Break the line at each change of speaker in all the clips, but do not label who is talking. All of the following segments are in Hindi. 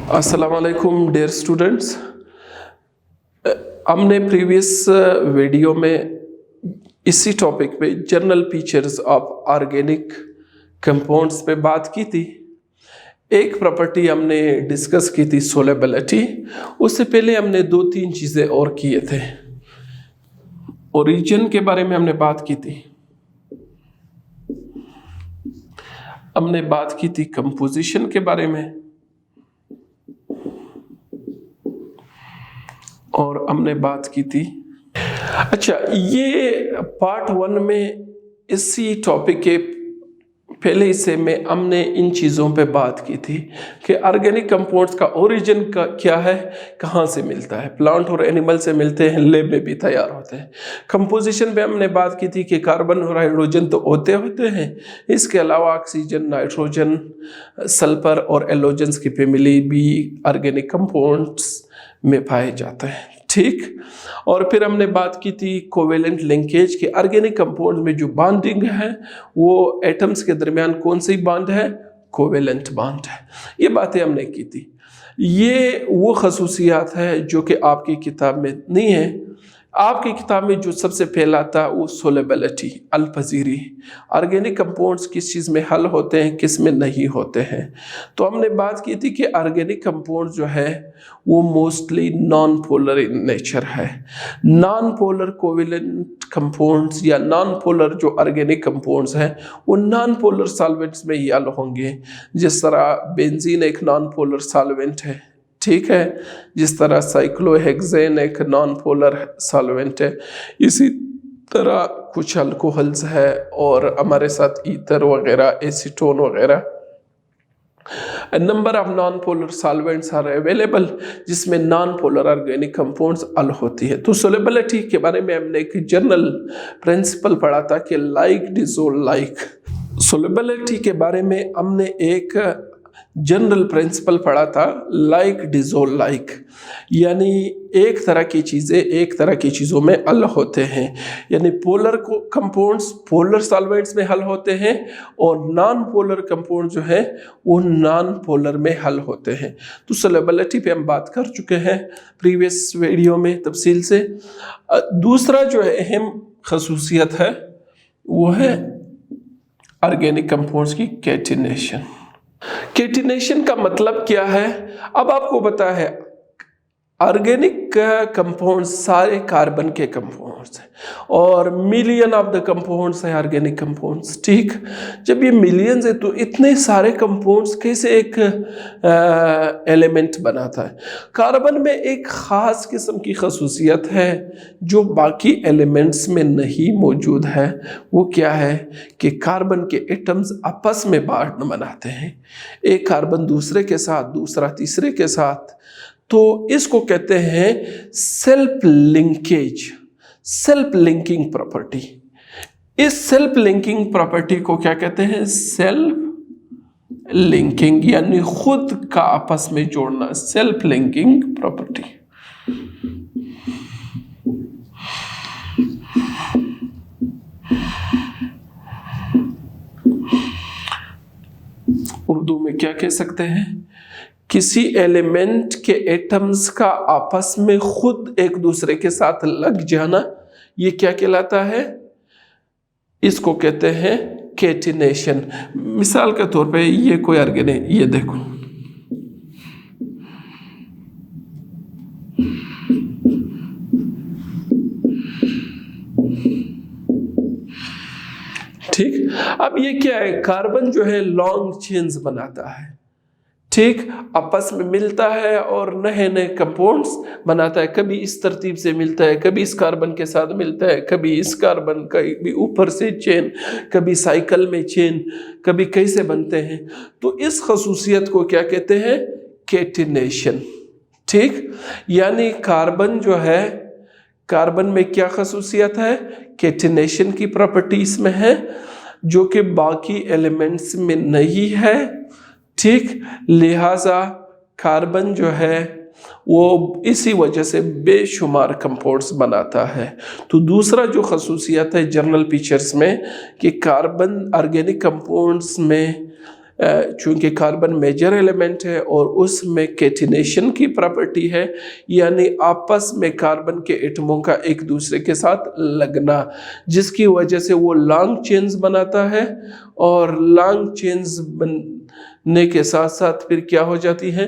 अस्सलाम वालेकुम डियर स्टूडेंट्स। हमने प्रीवियस वीडियो में इसी टॉपिक पे general features of organic compounds पे बात की थी। एक प्रॉपर्टी हमने डिस्कस की थी सोलेबिलिटी। उससे पहले हमने 2-3 चीज़ें और किए थे। ओरिजिन के बारे में हमने बात की थी, हमने बात की थी कंपोजिशन के बारे में, और हमने बात की थी। अच्छा, ये पार्ट 1 में इसी टॉपिक के पहले हिस्से में हमने इन चीज़ों पे बात की थी कि ऑर्गेनिक कंपाउंड्स का ओरिजिन का क्या है, कहाँ से मिलता है। प्लांट और एनिमल से मिलते हैं, लैब में भी तैयार होते हैं। कंपोजिशन पे हमने बात की थी कि कार्बन और हाइड्रोजन तो होते हैं, इसके अलावा ऑक्सीजन, नाइट्रोजन, सल्फर और एलोजेंस की फैमिली भी ऑर्गेनिक कंपाउंड्स में पाए जाते हैं। ठीक, और फिर हमने बात की थी कोवेलेंट लिंकेज के ऑर्गेनिक कंपाउंड में जो बॉन्डिंग है वो एटम्स के दरमियान कौन सी बॉन्ड है, कोवेलेंट बॉन्ड है। ये बातें हमने की थी। ये वो खसूसियात है जो कि आपकी किताब में नहीं है। आपकी किताब में जो सबसे पहला था वो सोलेबिलिटी, अलपजीरी। ऑर्गेनिक कंपाउंड्स किस चीज़ में हल होते हैं, किस में नहीं होते हैं। तो हमने बात की थी कि ऑर्गेनिक कंपाउंड जो है वो mostly non polar in nature है। नॉन पोलर कोवेलेंट कंपाउंड्स या नॉन पोलर जो ऑर्गेनिक कंपाउंड्स हैं वो नॉन पोलर सॉल्वेंट्स में ही हल होंगे। जिस तरह बेंजीन एक नॉन पोलर सॉल्वेंट है, ठीक है, जिस तरह साइक्लोहेक्सेन एक नॉन पोलर सॉल्वेंट है, इसी तरह कुछ अल्कोहल्स है और हमारे साथ ईथर वगैरह, एसीटोन वगैरह। Number of non polar solvents are available जिसमें नॉन पोलर ऑर्गेनिक कंपाउंड्स हल होती है। तो सोलेबिलिटी के बारे में हमने एक जनरल प्रिंसिपल पढ़ा था कि लाइक डिसोल्व लाइक। सोलेबिलिटी के बारे में हमने एक जनरल प्रिंसिपल पढ़ा था, लाइक डिसोल्व लाइक, यानी एक तरह की चीज़ें एक तरह की चीज़ों में हल होते हैं। यानी पोलर कंपाउंड्स पोलर सॉल्वेंट्स में हल होते हैं और नॉन पोलर कंपाउंड जो है वो नॉन पोलर में हल होते हैं। तो सोलेबिलिटी पे हम बात कर चुके हैं प्रीवियस वीडियो में तफसील से। दूसरा जो है अहम खसूसियत है वो है ऑर्गेनिक कंपाउंड्स की कैटिनेशन। कैटिनेशन का मतलब क्या है? अब आपको पता है ऑर्गेनिक कंपाउंड्स सारे कार्बन के कंपाउंड्स हैं और मिलियन ऑफ द कंपाउंड्स हैं ऑर्गेनिक कंपाउंड्स। ठीक, जब ये मिलियंस है तो इतने सारे कंपाउंड्स कैसे एक एलिमेंट बनाता है? कार्बन में एक ख़ास किस्म की खसूसियत है जो बाकी एलिमेंट्स में नहीं मौजूद है। वो क्या है कि कार्बन के एटम्स आपस में बॉन्ड बनाते हैं, एक कार्बन दूसरे के साथ, दूसरा तीसरे के साथ। तो इसको कहते हैं self linkage, self linking property. इस सेल्फ लिंकिंग प्रॉपर्टी को क्या कहते हैं? सेल्फ लिंकिंग, यानी खुद का आपस में जोड़ना, सेल्फ लिंकिंग प्रॉपर्टी। उर्दू में क्या कह सकते हैं? किसी एलिमेंट के एटम्स का आपस में खुद एक दूसरे के साथ लग जाना, ये क्या कहलाता है? इसको कहते हैं कैटिनेशन। मिसाल के तौर पे ये कोई ऑर्गेनिक, ये देखो, ठीक। अब ये क्या है? कार्बन जो है लॉन्ग चेन्स बनाता है, ठीक, आपस में मिलता है और नए नए कंपाउंड्स बनाता है। कभी इस तरतीब से मिलता है, कभी इस कार्बन के साथ मिलता है, कभी इस कार्बन का भी ऊपर से चेन, कभी साइकिल में चेन, कभी कैसे बनते हैं। तो इस खसूसियत को क्या कहते हैं? कैटिनेशन। ठीक, यानी कार्बन जो है, कार्बन में क्या खसूसियत है? कैटिनेशन की प्रॉपर्टी इसमें है जो कि बाकी एलिमेंट्स में नहीं है। ठीक, लिहाजा कार्बन जो है वो इसी वजह से बेशुमार कंपाउंड्स बनाता है। तो दूसरा जो खसूसियत है जनरल फीचर्स में कि कार्बन ऑर्गेनिक कंपाउंड्स में चूँकि कार्बन मेजर एलिमेंट है और उसमें कैटिनेशन की प्रॉपर्टी है, यानी आपस में कार्बन के एटमों का एक दूसरे के साथ लगना, जिसकी वजह से वो लॉन्ग चेन्स बनाता है और लॉन्ग चेन्स बनने के साथ साथ फिर क्या हो जाती है,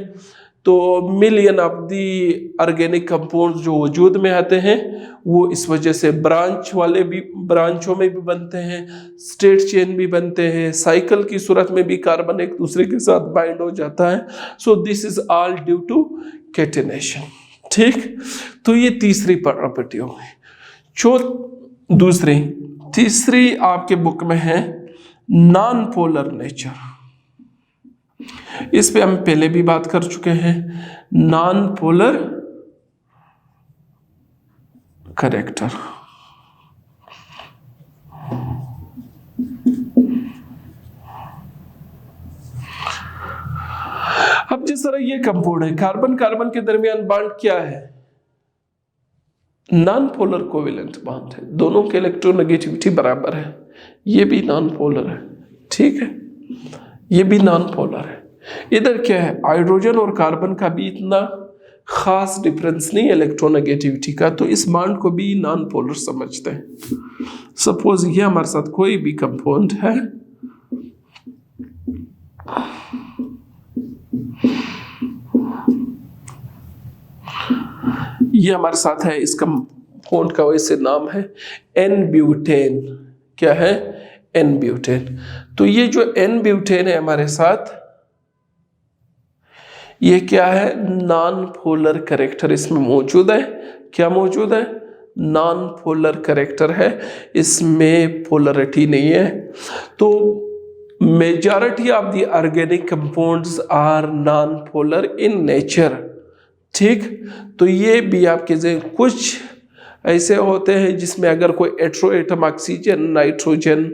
तो million of the organic compound जो वजूद में आते हैं वो इस वजह से ब्रांचों में भी बनते हैं, स्ट्रेट चेन भी बनते हैं, साइकिल की सूरत में भी कार्बन एक दूसरे के साथ बाइंड हो जाता है। So this is all due to catenation. ठीक, तो ये तीसरी प्रॉपर्टी हो गई। तीसरी आपके बुक में है नॉन पोलर नेचर। इस पे हम पहले भी बात कर चुके हैं, नॉन पोलर कैरेक्टर। अब जिस तरह ये कंपाउंड है, कार्बन कार्बन के दरमियान बॉन्ड क्या है, नॉन पोलर कोवेलेंट बॉन्ड है, दोनों के इलेक्ट्रोनेगेटिविटी बराबर है, ये भी नॉन पोलर है। ठीक है, ये भी नॉन पोलर है। इधर क्या है, हाइड्रोजन और कार्बन का भी इतना खास डिफरेंस नहीं है इलेक्ट्रोनेगेटिविटी का, तो इस बॉन्ड को भी नॉन पोलर समझते हैं। सपोज ये हमारे साथ कोई भी कंपाउंड है, ये हमारे साथ है, इस कंपाउंड का वैसे नाम है एन ब्यूटेन। क्या है, एन ब्यूटेन। तो ये जो एन ब्यूटेन है हमारे साथ, ये क्या है, नॉन पोलर कैरेक्टर इसमें मौजूद है। क्या मौजूद है, नॉन पोलर कैरेक्टर है, इसमें पोलरिटी नहीं है। तो majority of the organic compounds are non polar in nature. ठीक, तो ये भी आपके कुछ ऐसे होते हैं जिसमें अगर कोई हेटेरो एटम ऑक्सीजन, नाइट्रोजन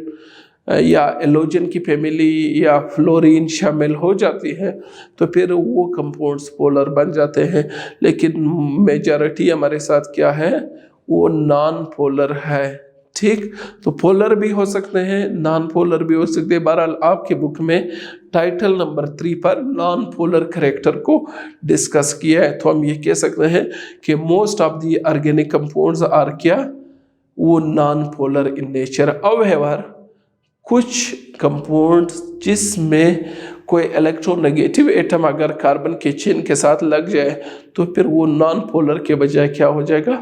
या एलोजन की फैमिली या फ्लोरीन शामिल हो जाती है तो फिर वो कंपाउंड्स पोलर बन जाते हैं, लेकिन मेजॉरिटी हमारे साथ क्या है, वो नॉन पोलर है। ठीक, तो पोलर भी हो सकते हैं, नॉन पोलर भी हो सकते हैं। बहरहाल आपके बुक में टाइटल नंबर 3 पर नॉन पोलर कैरेक्टर को डिस्कस किया है, तो हम ये कह सकते हैं कि most of the organic compounds are क्या, वो non polar in nature. However कुछ कंपाउंड जिसमें कोई इलेक्ट्रोनेगेटिव एटम अगर कार्बन के चेन के साथ लग जाए तो फिर वो नॉन पोलर के बजाय क्या हो जाएगा,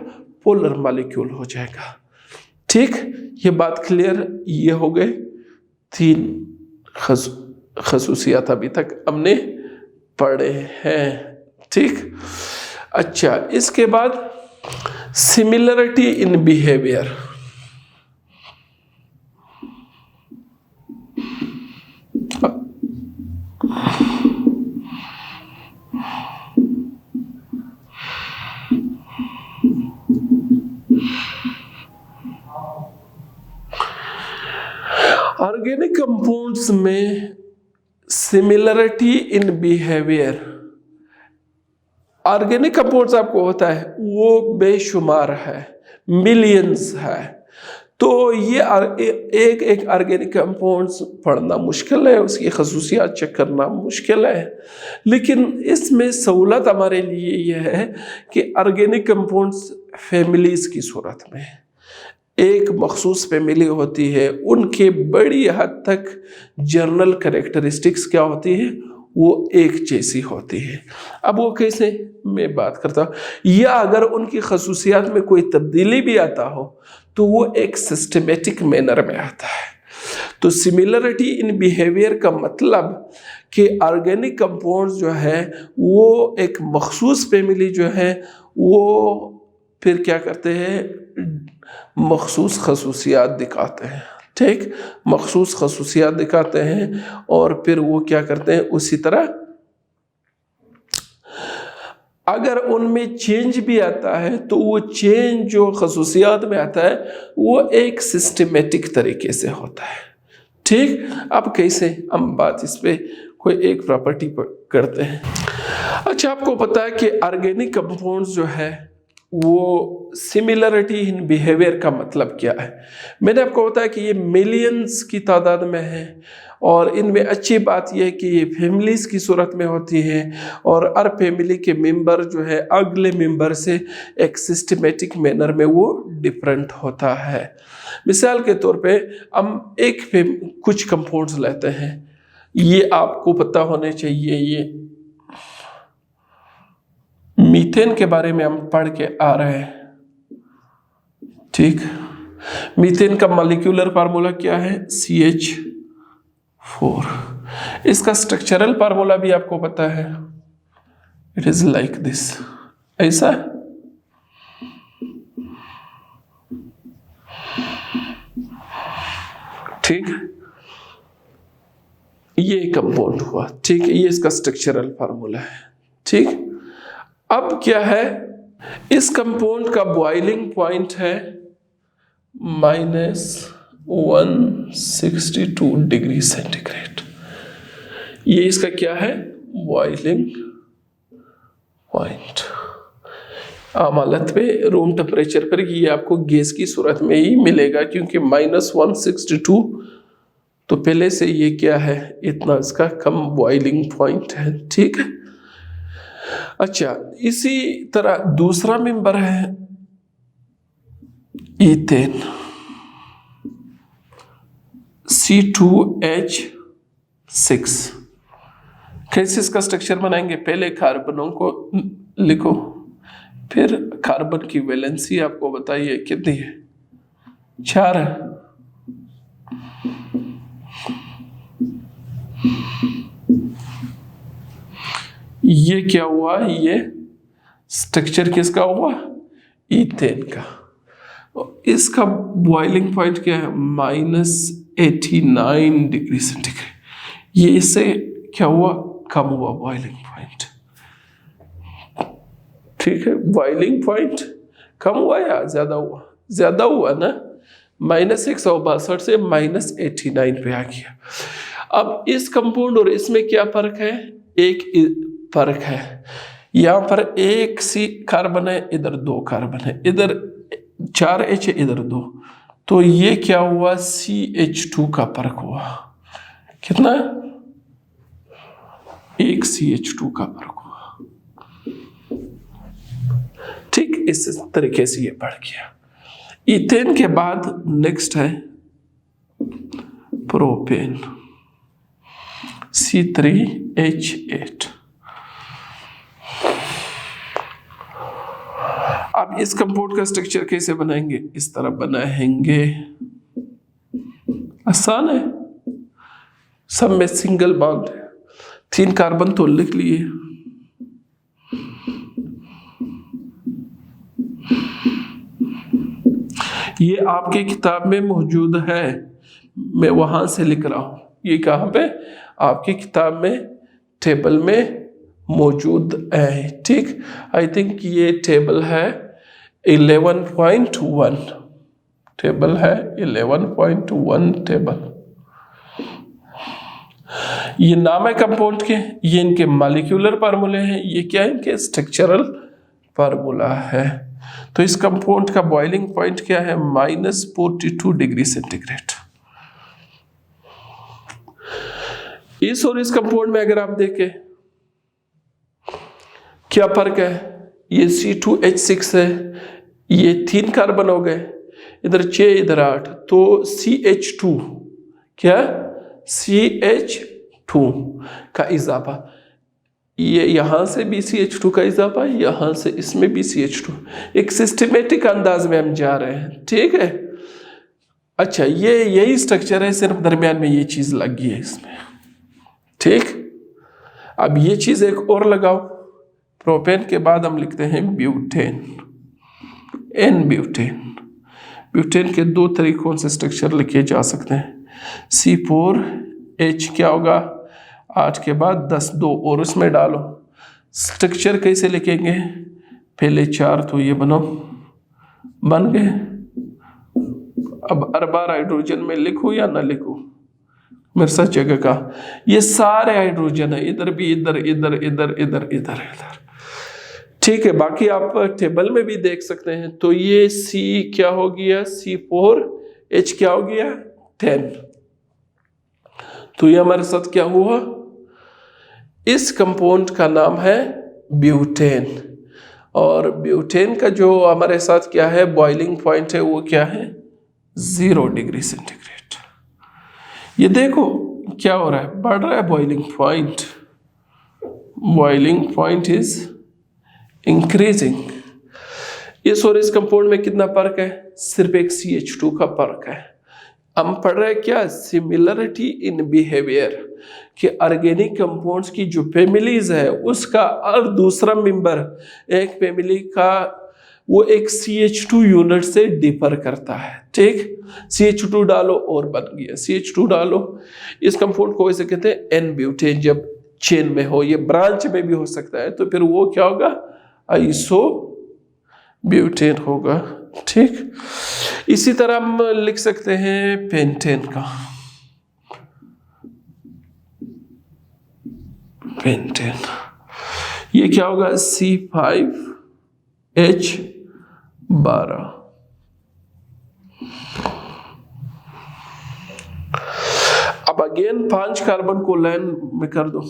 पोलर मॉलिक्यूल हो जाएगा। ठीक, ये बात क्लियर। ये हो गए 3 खसूसियात अभी तक हमने पढ़े हैं। ठीक, अच्छा, इसके बाद similarity in behaviour. Organic compounds में similarity in behaviour, organic compounds आपको होता है वो बेशुमार है, मिलियंस है। तो ये एक एक ऑर्गेनिक कंपाउंड्स पढ़ना मुश्किल है, उसकी खसूसियात चेक करना मुश्किल है, लेकिन इसमें सहूलत हमारे लिए यह है कि ऑर्गेनिक कंपाउंड्स फैमिलीज़ की सूरत में एक मखसूस फैमिली होती है, उनके बड़ी हद तक जर्नल कैरेक्टरिस्टिक्स क्या होती है, वो एक जैसी होती है। अब वो कैसे, मैं बात करता हूँ, या अगर उनकी खसूसियात में कोई तब्दीली भी आता हो तो वो एक सिस्टमेटिक मैनर में आता है। तो सिमिलरिटी इन बिहेवियर का मतलब कि ऑर्गेनिक कंपाउंड्स जो है वो एक मखसूस फैमिली जो है वो फिर क्या करते हैं, मखसूस खसूसियात दिखाते हैं। ठीक, मखसूस खसूसियात दिखाते हैं और फिर वो क्या करते हैं, उसी तरह अगर उनमें चेंज भी आता है तो वो चेंज जो खसूसियात में आता है वो एक सिस्टमेटिक तरीके से होता है। ठीक, अब कैसे, हम बात इस पे कोई एक प्रॉपर्टी पर करते हैं। अच्छा, आपको पता है कि ऑर्गेनिक कंपाउंड्स जो है वो सिमिलरिटी इन बिहेवियर का मतलब क्या है। मैंने आपको बताया कि ये मिलियंस की तादाद में है और इनमें अच्छी बात यह है कि ये फैमिलीज की सूरत में होती है और हर फैमिली के मेंबर जो है अगले मेंबर से एक सिस्टमेटिक मैनर में वो डिफरेंट होता है। मिसाल के तौर पे हम कुछ कंपाउंड्स लेते हैं, ये आपको पता होने चाहिए। ये मीथेन के बारे में हम पढ़ के आ रहे हैं, ठीक। मीथेन का मॉलिक्यूलर फार्मूला क्या है? CH4। इसका स्ट्रक्चरल फार्मूला भी आपको पता है, इट इज लाइक दिस, ऐसा। ठीक, ये कंपाउंड हुआ, ठीक, ये इसका स्ट्रक्चरल फार्मूला है, ठीक। अब क्या है, इस कंपाउंड का बॉइलिंग पॉइंट है -162 डिग्री सेंटीग्रेड। ये इसका क्या है? Boiling point. आम हालत पे रूम टेम्परेचर पर ये आपको गैस की सूरत में ही मिलेगा, क्योंकि -162 तो पहले से ये क्या है, इतना इसका कम बॉइलिंग पॉइंट है, ठीक है। अच्छा, इसी तरह दूसरा मेंबर है ईथेन, C2H6। कैसे इसका स्ट्रक्चर बनाएंगे? पहले कार्बनों को लिखो, फिर कार्बन की वैलेंसी आपको बताइए कितनी है? 4 है। ये क्या हुआ? ये स्ट्रक्चर किसका हुआ? ईथेन का। इसका बॉइलिंग पॉइंट क्या है? -89 डिग्री सेंटीग्रेड। ये इससे क्या हुआ? कम हुआ बॉइलिंग पॉइंट, ठीक है। बॉइलिंग पॉइंट कम हुआ या ज्यादा हुआ? ज्यादा हुआ ना, -162 से -89 पे आ गया। अब इस कंपाउंड और इसमें क्या फर्क है? एक फर्क है, यहां पर एक सी कार्बन है, इधर 2 कार्बन है, इधर 4H है, इधर 2, तो ये क्या हुआ? CH2 का फर्क हुआ। कितना? 1 CH2 का फर्क हुआ, ठीक। इस तरीके से ये बढ़ गया। ईथेन के बाद नेक्स्ट है प्रोपेन, C3H8। अब इस कंपाउंड का स्ट्रक्चर कैसे बनाएंगे? इस तरह बनाएंगे, आसान है, सब में सिंगल बॉन्ड है, 3 कार्बन तो लिख लिए। ये आपके किताब में मौजूद है, मैं वहां से लिख रहा हूं। ये कहां पे? आपकी किताब में टेबल में मौजूद है, ठीक। आई थिंक ये टेबल है 11.1, टेबल है 11.1 टेबल। ये नाम है कंपाउंड के, ये इनके मॉलिक्यूलर फार्मूले हैं, ये क्या है? इनके स्ट्रक्चरल फार्मूला है। तो इस कंपाउंड का बॉइलिंग पॉइंट क्या है? -42 डिग्री सेंटीग्रेड। इस और इस कंपाउंड में अगर आप देखें क्या फर्क है? ये C2H6 है, ये 3 कार्बन हो गए, इधर 6 इधर 8, तो CH2 क्या? CH2 का इजाफा, ये यहां से भी CH2 का इजाफा, यहां से इसमें भी CH2। एक सिस्टमेटिक अंदाज में हम जा रहे हैं, ठीक है। अच्छा, ये यही स्ट्रक्चर है, सिर्फ दरमियान में ये चीज लग गई है इसमें, ठीक। अब ये चीज एक और लगाओ, प्रोपेन के बाद हम लिखते हैं ब्यूटेन, N-ब्यूटेन। ब्यूटेन के 2 तरीकों से स्ट्रक्चर लिखे जा सकते हैं। C4H क्या होगा? 8 के बाद 10, 2 और उसमें डालो। स्ट्रक्चर कैसे लिखेंगे? पहले 4 तो ये बनो, बन गए। अब हर बार हाइड्रोजन में लिखूं या ना लिखूं? मेरे साथ जगह का, ये सारे हाइड्रोजन है, इधर भी, इधर इधर इधर इधर इधर इधर, ठीक है। बाकी आप टेबल में भी देख सकते हैं। तो ये C क्या हो गया? C4H क्या हो गया? 10। तो ये हमारे साथ क्या हुआ, इस कंपाउंड का नाम है ब्यूटेन, और ब्यूटेन का जो हमारे साथ क्या है बॉइलिंग पॉइंट है वो क्या है 0 डिग्री सेंटीग्रेड। ये देखो क्या हो रहा है, बढ़ रहा है boiling point, boiling point is increasing. इस और इस कंपाउंड में कितना फर्क है, सिर्फ एक CH2 का फर्क है। हम पढ़ रहे हैं क्या, सिमिलरिटी इन बिहेवियर, कि ऑर्गेनिक कंपाउंड्स की जो फैमिलीज है उसका और दूसरा मेंबर एक फैमिली का वो एक CH2 यूनिट से डिफर करता है। ठीक, CH2 डालो और बन गया, CH2 डालो। इस कंपाउंड को वैसे कहते हैं एन ब्यूटेन, जब चेन में हो, ये ब्रांच में भी हो सकता है, तो फिर वो क्या होगा आइसो ब्यूटेन होगा। ठीक, इसी तरह हम लिख सकते हैं पेंटेन का, पेंटेन ये क्या होगा C5H12। अब अगेन 5 कार्बन को लाइन में कर दो,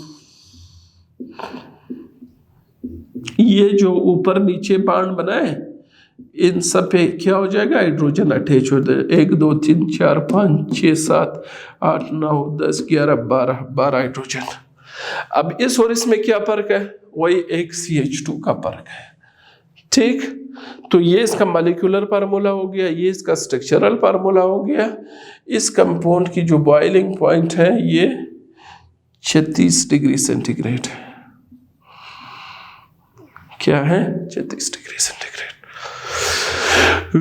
ये जो ऊपर नीचे बॉन्ड बना है इन सब पे क्या हो जाएगा हाइड्रोजन अटैच हो जाएगा, 1 2 3 4 5 6 7 8 9 10 11 12 हाइड्रोजन। अब इस और इसमें क्या फर्क है, वही एक CH2 का फर्क है। ठीक, तो ये इसका मॉलिक्यूलर फार्मूला हो गया, ये इसका स्ट्रक्चरल फार्मूला हो गया। इस कंपाउंड की जो बॉइलिंग पॉइंट है ये 36 डिग्री सेंटीग्रेड है। क्या है 36 degree centigrade.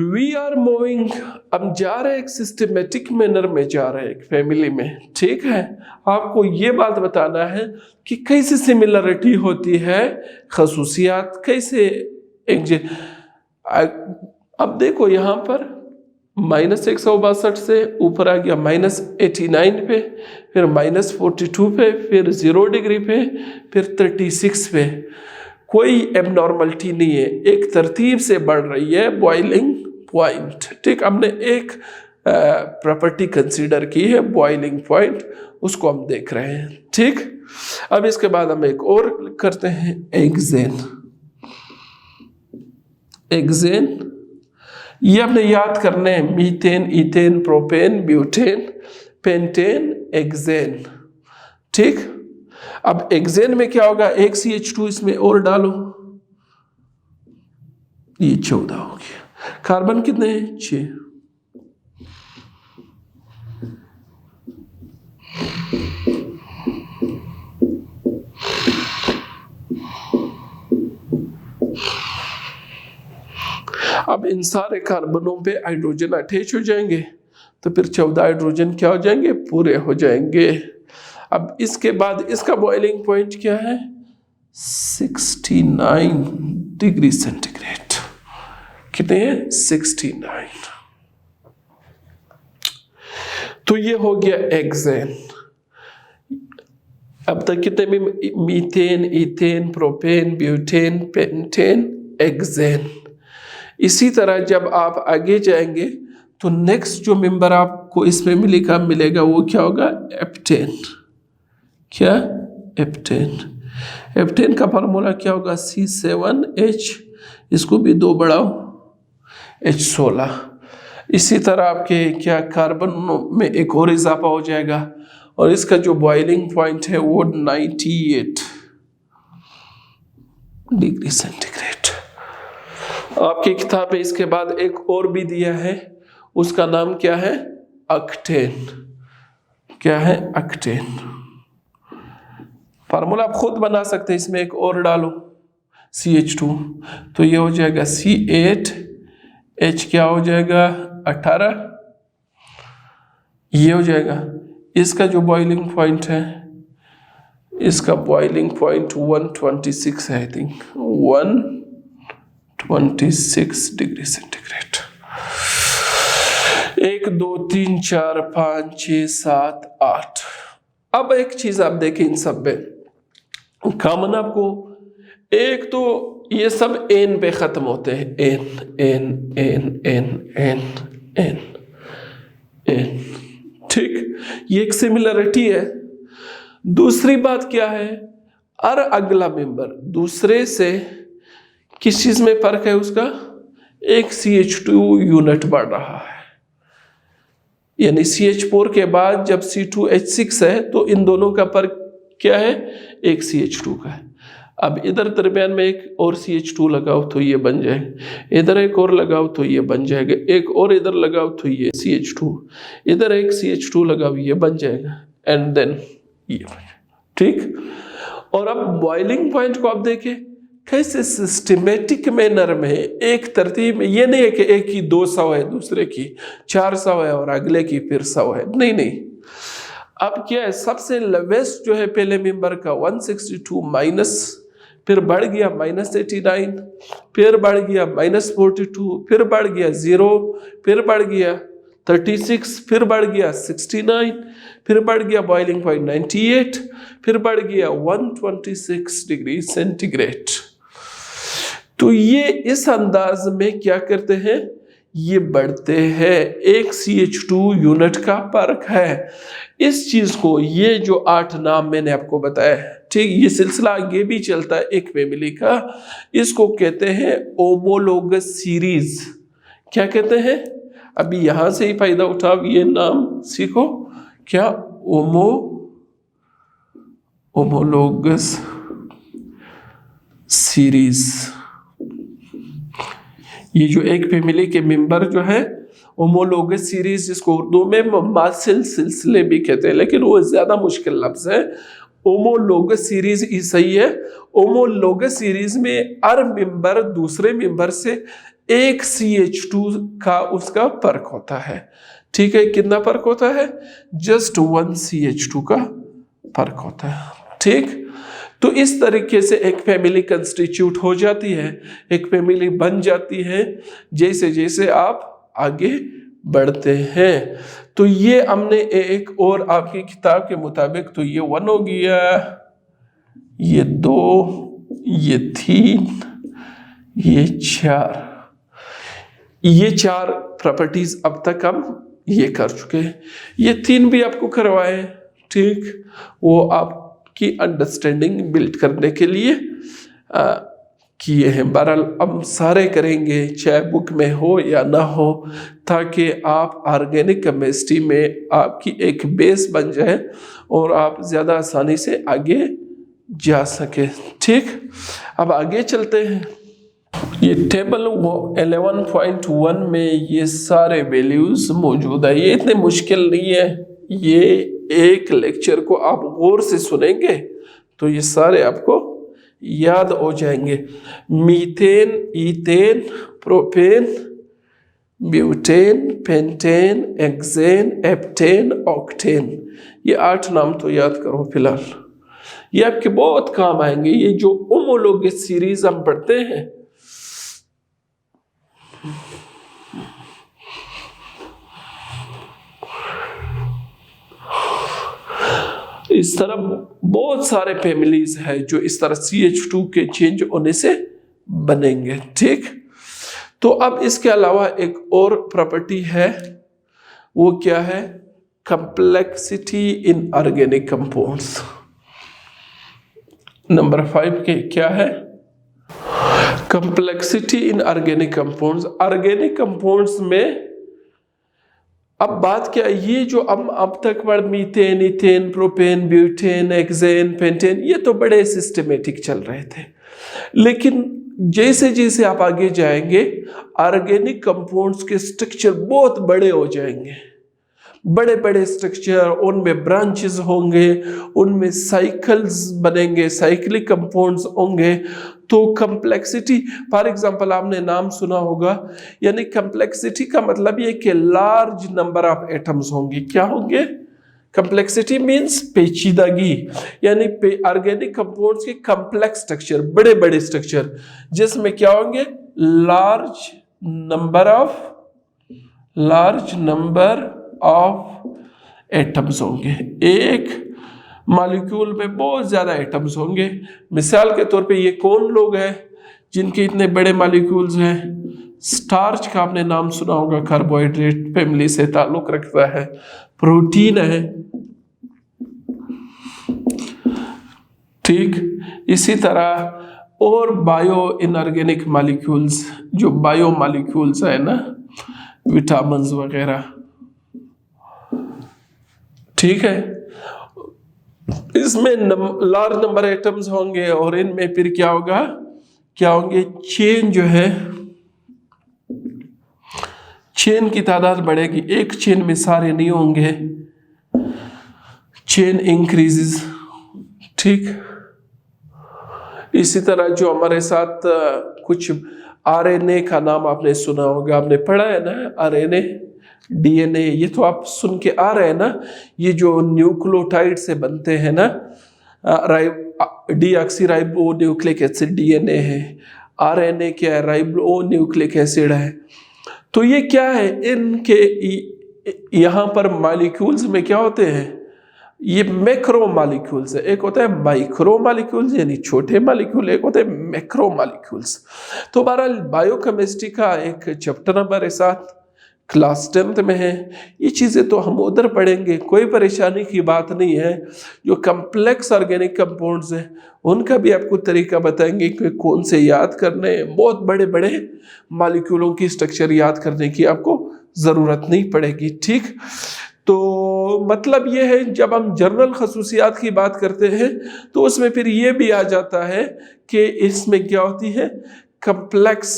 We are moving, हम जा रहे हैं एक सिस्टमेटिक मैनर में जा रहे हैं एक फैमिली में। ठीक है, आपको ये बात बताना है कि कैसे सिमिलरिटी होती है, खसूसियात कैसे एक अब देखो यहाँ पर -162 से ऊपर आ गया -89 पे, फिर -42 पे, फिर 0 डिग्री पे, फिर 36 पे। कोई एबनॉर्मलिटी नहीं है, एक तरतीब से बढ़ रही है बॉइलिंग पॉइंट। ठीक, हमने एक प्रॉपर्टी कंसीडर की है बॉइलिंग पॉइंट, उसको हम देख रहे हैं। ठीक, अब इसके बाद हम एक और करते हैं एक्सेन। एक्सेन ये हमने याद करने हैं, methane, ethane, propane, butane, pentane, hexane. ठीक, अब एक्सेन में क्या होगा, एक CH2 इसमें और डालो, ये 14 हो गया। कार्बन कितने हैं 6। अब इन सारे कार्बनों पे हाइड्रोजन अटैच हो जाएंगे, तो फिर 14 हाइड्रोजन क्या हो जाएंगे, पूरे हो जाएंगे। अब इसके बाद इसका बॉइलिंग पॉइंट क्या है 69 डिग्री सेंटीग्रेड। कितने हैं 69। तो ये हो गया एक्सेन। अब तक कितने भी methane, ethane, propane, butane, pentane, hexane. इसी तरह जब आप आगे जाएंगे तो नेक्स्ट जो मेंबर आपको इसमें मिलेगा वो क्या होगा एप्टेन। क्या एप्टेन, एप्टेन का फार्मूला क्या होगा C7H, इसको भी 2 बढ़ाओ H16। इसी तरह आपके क्या कार्बन में एक और इजाफा हो जाएगा, और इसका जो बॉइलिंग पॉइंट है वो 98 डिग्री सेंटीग्रेड। आपकी किताब में इसके बाद एक और भी दिया है, उसका नाम क्या है अक्टेन। क्या है अक्टेन। फार्मूला आप खुद बना सकते हैं, इसमें एक और डालो CH2, तो ये हो जाएगा C8H क्या हो जाएगा 18, ये हो जाएगा। इसका जो बॉइलिंग पॉइंट है, इसका बॉइलिंग पॉइंट 126 है, आई थिंक 126 डिग्री सेंटीग्रेड। 1 2 3 4 5 6 7 8। अब एक चीज आप देखें इन सब में कॉमन आपको, एक तो ये सब एन पे खत्म होते हैं, N N N N N N N. ठीक, ये एक सिमिलरिटी है। दूसरी बात क्या है, हर अगला मेंबर दूसरे से किस चीज में फर्क है उसका, एक CH2 यूनिट बढ़ रहा है, यानी CH4 के बाद जब C2H6 है तो इन दोनों का फर्क क्या है, एक CH2 का है। अब इधर दरमियान में एक और CH2 लगाओ तो ये बन जाएगा, इधर एक और लगाओ तो ये बन जाएगा, एक और इधर लगाओ तो ये CH2, इधर एक CH2 लगाओ ये बन जाएगा, एंड देन ये, ठीक। और अब बॉइलिंग पॉइंट को आप देखें कैसे सिस्टमेटिक मैनर में, एक तरतीब में, ये नहीं है कि एक की 200 है, दूसरे की 400 है और अगले की फिर 100 है, नहीं नहीं। अब क्या है, सबसे लोवेस्ट जो है पहले मेंबर का 162 माइनस, फिर बढ़ गया -89, फिर बढ़ गया -42, फिर बढ़ गया 0, फिर बढ़ गया 36, फिर बढ़ गया 69, फिर बढ़ गया बॉइलिंग पॉइंट 98, फिर बढ़ गया 126 डिग्री सेंटीग्रेड। तो ये इस अंदाज में क्या करते हैं, ये बढ़ते हैं, एक CH2 यूनिट का फर्क है। इस चीज को, ये जो 8 नाम मैंने आपको बताया, ठीक, ये सिलसिला आगे भी चलता है एक फैमिली का, इसको कहते हैं होमोलोगस सीरीज। क्या कहते हैं, अभी यहां से ही फायदा उठाओ, ये नाम सीखो, क्या, होमोलोगस सीरीज। ये जो एक फैमिली के मेंबर जो है होमोलोगस सीरीज, जिसको उर्दू में मुमासिल सिलसिले भी कहते हैं, लेकिन वो ज्यादा मुश्किल लफ्ज है। होमोलोगस सीरीज ही सही है। होमोलोगस सीरीज में हर मेंबर दूसरे मेंबर से एक CH2 का उसका फर्क होता है, ठीक है। कितना फर्क होता है, जस्ट 1 CH2 का फर्क होता है, ठीक। तो इस तरीके से एक फैमिली कंस्टिट्यूट हो जाती है, एक फैमिली बन जाती है जैसे जैसे आप आगे बढ़ते हैं। तो ये हमने एक, और आपकी किताब के मुताबिक तो ये 1 हो गया, ये 2, ये 3, ये 4, ये 4 प्रॉपर्टीज अब तक हम ये कर चुके हैं। ये 3 भी आपको करवाए, ठीक, वो आपकी अंडरस्टैंडिंग बिल्ड करने के लिए किए हैं। बहरहाल हम सारे करेंगे, चाहे बुक में हो या ना हो, ताकि आप ऑर्गेनिक केमिस्ट्री में आपकी एक बेस बन जाए और आप ज़्यादा आसानी से आगे जा सके, ठीक। अब आगे चलते हैं। ये टेबल 11.1 में ये सारे वैल्यूज मौजूद है। ये इतने मुश्किल नहीं है, ये एक लेक्चर को आप गौर से सुनेंगे तो ये सारे आपको याद हो जाएंगे। Methane, ethane, propane, butane, pentane, hexane, heptane, octane, ये 8 नाम तो याद करो फिलहाल, ये आपके बहुत काम आएंगे। ये जो होमोलोगस सीरीज हम पढ़ते हैं, इस तरह बहुत सारे फैमिलीज है जो इस तरह CH2 के चेंज होने से बनेंगे, ठीक। तो अब इसके अलावा एक और प्रॉपर्टी है, वो क्या है, complexity in organic compounds. Number 5 के क्या है, complexity in organic compounds. Organic compounds में अब बात क्या है, ये जो अब तक methane, ethane, propane, butane, hexane, pentane, ये तो बड़े सिस्टमेटिक चल रहे थे, लेकिन जैसे जैसे आप आगे जाएंगे ऑर्गेनिक कंपाउंड्स के स्ट्रक्चर बहुत बड़े हो जाएंगे, बड़े बड़े स्ट्रक्चर, उनमें ब्रांचेस होंगे, उनमें साइकिल्स बनेंगे, साइक्लिक कंपाउंड्स होंगे। तो कंप्लेक्सिटी, फॉर एग्जांपल आपने नाम सुना होगा, यानी कंप्लेक्सिटी का मतलब ये कि लार्ज नंबर ऑफ एटम्स होंगे। क्या होंगे, कंप्लेक्सिटी मींस पेचीदगी, यानी ऑर्गेनिक कंपाउंड्स के कॉम्प्लेक्स स्ट्रक्चर, बड़े बड़े स्ट्रक्चर, जिसमें क्या होंगे, लार्ज नंबर ऑफ एटम्स होंगे। एक मॉलिक्यूल में बहुत ज़्यादा एटम्स होंगे। मिसाल के तौर पे ये कौन लोग हैं जिनके इतने बड़े मॉलिक्यूल्स हैं, स्टार्च का आपने नाम सुना होगा, कार्बोहाइड्रेट फैमिली से ताल्लुक रखता है। प्रोटीन है, ठीक। इसी तरह और बायो इनऑर्गेनिक मॉलिक्यूल्स, जो बायो मॉलिक्यूल्स है ना, विटामिन्स वगैरह, ठीक है। इसमें लार्ज नंबर एटम्स होंगे और इनमें फिर क्या होगा, क्या होंगे, चेन जो है, चेन की तादाद बढ़ेगी। एक चेन में सारे नहीं होंगे, चेन इंक्रीजेस, ठीक। इसी तरह जो हमारे साथ कुछ आरएनए का नाम आपने सुना होगा, आपने पढ़ा है ना, आरएनए, डीएनए, ये तो आप सुन के आ रहे हैं ना, ये जो न्यूक्लियोटाइड से बनते हैं ना, डीऑक्सीराइबो न्यूक्लिक एसिड डीएनए है, आरएनए क्या है, राइबो न्यूक्लिक एसिड है। तो ये क्या है, इनके यहाँ पर मॉलिक्यूल्स में क्या होते हैं, ये मैक्रो मॉलिक्यूल्स है। एक होता है माइक्रो मॉलिक्यूल्स यानी छोटे मॉलिक्यूल, एक होते हैं मैक्रो मॉलिक्यूल्स। तो बहरहाल बायोकेमिस्ट्री का एक चैप्टर नंबर 7 क्लास 10th में है। ये चीज़ें तो हम उधर पढ़ेंगे, कोई परेशानी की बात नहीं है। जो कम्प्लेक्स ऑर्गेनिक कंपाउंड्स हैं उनका भी आपको तरीका बताएंगे कि कौन से याद करने, बहुत बड़े बड़े मॉलिक्यूलों की स्ट्रक्चर याद करने की आपको ज़रूरत नहीं पड़ेगी, ठीक। तो मतलब ये है, जब हम जनरल खसूसियात की बात करते हैं तो उसमें फिर ये भी आ जाता है कि इसमें क्या होती है, कम्प्लेक्स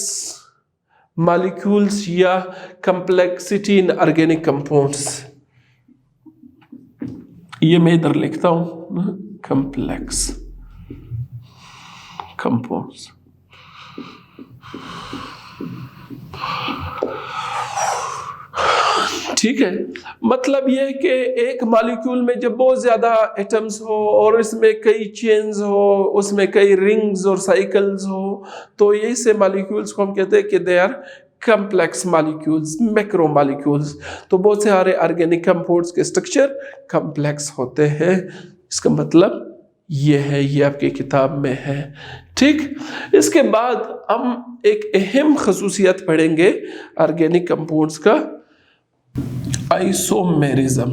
मॉलिक्यूल्स या कम्प्लेक्सिटी इन ऑर्गेनिक कंपाउंड्स। ये मैं इधर लिखता हूं, कम्प्लेक्स कंपाउंड्स। ठीक है, मतलब ये है कि एक मॉलिक्यूल में जब बहुत ज्यादा एटम्स हो और इसमें कई चेन्स हो, उसमें कई रिंग्स और साइकिल्स हो, तो यही से मॉलिक्यूल्स को हम कहते हैं कि they are complex molecules, macro molecules. तो बहुत से सारे ऑर्गेनिक कंपाउंड्स के स्ट्रक्चर कम्प्लेक्स होते हैं। इसका मतलब ये है, ये आपकी किताब में है, ठीक। इसके बाद हम एक अहम खसूसियत पढ़ेंगे ऑर्गेनिक कंपाउंड्स का, आइसोमेरिज्म।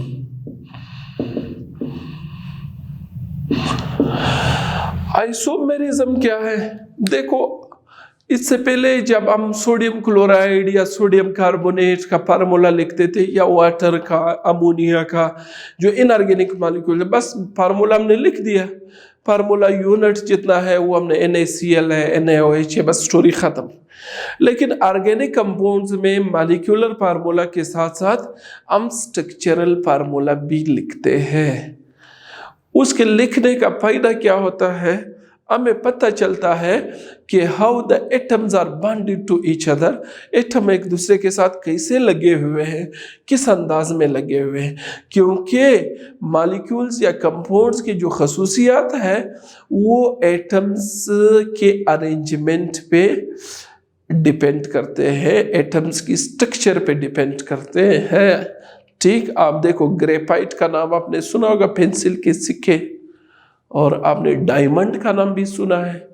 आइसोमेरिज्म क्या है? देखो, इससे पहले जब हम सोडियम क्लोराइड या सोडियम कार्बोनेट का फार्मूला लिखते थे, या वाटर का, अमोनिया का, जो इनऑर्गेनिक मॉलिक्यूल है, बस फार्मूला हमने लिख दिया, फार्मूला यूनिट जितना है वो हमने NaCl है, NaOH है, बस स्टोरी खत्म। लेकिन ऑर्गेनिक कंपाउंड्स में मॉलिक्यूलर फार्मूला के साथ साथ हम स्ट्रक्चरल फार्मूला भी लिखते हैं। उसके लिखने का फायदा क्या होता है, हमें पता चलता है कि how the atoms are bonded to each other. Atom एक दूसरे के साथ कैसे लगे हुए हैं, किस अंदाज में लगे हुए हैं, क्योंकि मॉलिक्यूल्स या कंपाउंड्स की जो खसूसियात है वो एटम्स के अरेंजमेंट पे डिपेंड करते हैं, एटम्स की स्ट्रक्चर पे डिपेंड करते हैं, ठीक। आप देखो, ग्रेफाइट का नाम आपने सुना होगा, पेंसिल के सिक्के, और आपने डायमंड का नाम भी सुना है।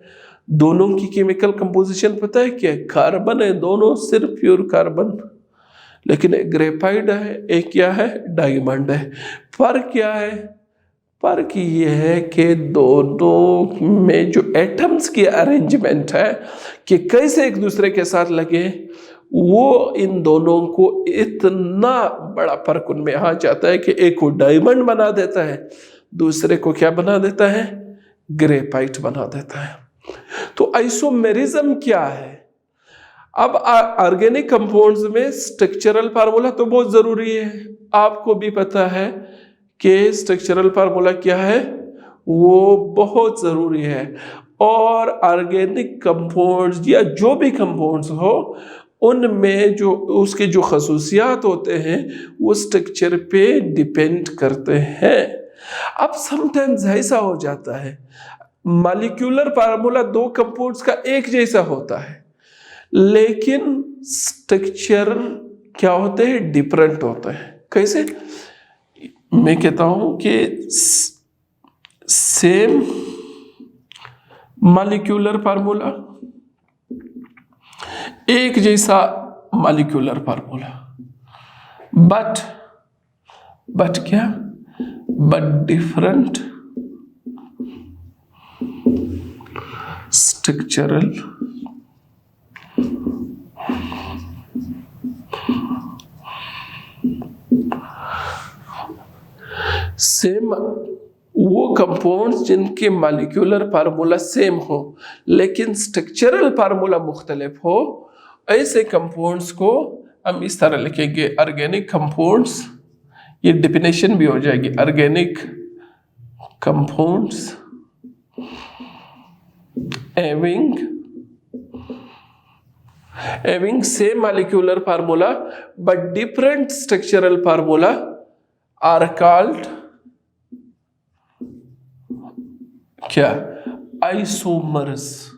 दोनों की केमिकल कंपोजिशन पता है क्या है? कार्बन है, दोनों सिर्फ प्योर कार्बन। लेकिन एक ग्रेफाइट है, एक क्या है, डायमंड है। फर्क क्या है? फर्क ये है कि दोनों में जो एटम्स की अरेंजमेंट है कि कैसे एक दूसरे के साथ लगे, वो इन दोनों को इतना बड़ा फर्क उनमें आ जाता है कि एक को डायमंड बना देता है, दूसरे को क्या बना देता है, ग्रेफाइट बना देता है। तो आइसोमेरिज्म क्या है? अब ऑर्गेनिक कंपाउंड्स में स्ट्रक्चरल फार्मूला तो बहुत जरूरी है, आपको भी पता है कि स्ट्रक्चरल फार्मूला क्या है, वो बहुत ज़रूरी है। और ऑर्गेनिक कंपाउंड्स या जो भी कंपाउंड्स हो, उनमें जो उसके जो खसूसियात होते हैं वो स्ट्रक्चर पे डिपेंड करते हैं। अब समटाइम्स ऐसा हो जाता है, मॉलिक्यूलर फार्मूला दो कंपाउंड्स का एक जैसा होता है, लेकिन स्ट्रक्चर क्या होते हैं, डिफरेंट होते हैं। कैसे? मैं कहता हूं कि सेम मॉलिक्यूलर फार्मूला, एक जैसा मॉलिक्यूलर फार्मूला, बट क्या, बट डिफरेंट स्ट्रक्चरल सेम, वो कंपाउंड्स जिनके मॉलिक्यूलर फार्मूला सेम हो लेकिन स्ट्रक्चरल फार्मूला मुख्तलिफ हो, ऐसे कंपाउंड्स को हम इस तरह लिखेंगे ऑर्गेनिक कंपाउंड्स। ये डेफिनेशन भी हो जाएगी, organic compounds having same molecular formula but different structural formula are called क्या, आइसोमर्स।